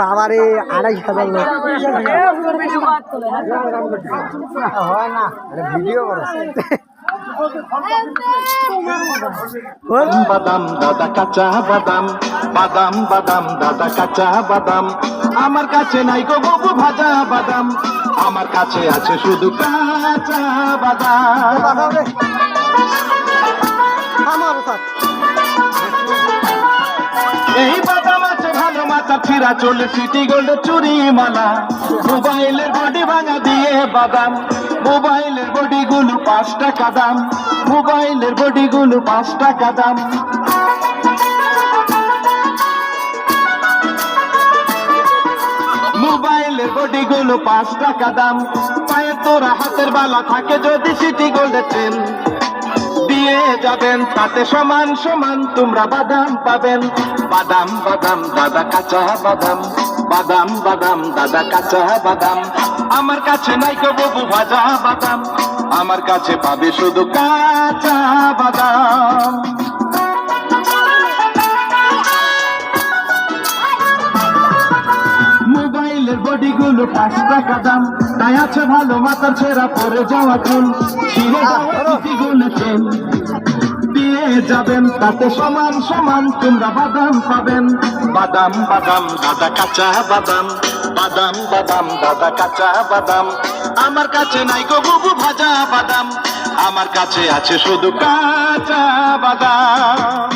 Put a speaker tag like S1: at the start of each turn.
S1: আবার এই 2,500 লোক হয় না ভিডিও করো
S2: বাদাম দাদা কাঁচা বাদাম বাদাম বাদাম দাদা কাঁচা বাদাম আমার কাছে নাই গো বাবু ভাজা বাদাম আমার কাছে আছে শুধু কাঁচা বাদাম এই বাদাম আছে ভালো মাথা ফিরা চলে সিটি গোল্ড চুরি মালা মোবাইলের বডি ভাঙা দিয়ে বাদাম মোবাইলের বডি গুলো 5 টাকা দাম মোবাইলের বডি গুলো 5 টাকা দাম মোবাইলের বডি গুলো 5 টাকা দাম পায়ে তোরা হাতের বালা থাকে যদি সিটি গোল্ডের চেন দিয়ে যাবেন তাতে সমান সমান তোমরা বাদাম পাবেন বাদাম বাদাম দাদা কাঁচা বাদাম বাদাম বাদাম দাদা কাঁচা বাদাম আমার কাছে নাই গো বাবু ভাজা বাদাম আমার কাছে পাবে শুধু কাঁচা বাদাম মোবাইলের বডি গুলো 5 টাকা দাম তাই আছে ভালো মাথার ছেঁড়া পরে যাওয়া চুল ছিঁড়ে গুলো চেন দিয়ে যাবেন তাতে সমান সমান তোমরা বাদাম পাবেন বাদাম বাদাম দাদা কাঁচা বাদাম বাদাম বাদাম দাদা কাঁচা বাদাম আমার কাছে নাই গো বাবু ভাজা বাদাম আমার কাছে আছে শুধু কাঁচা বাদাম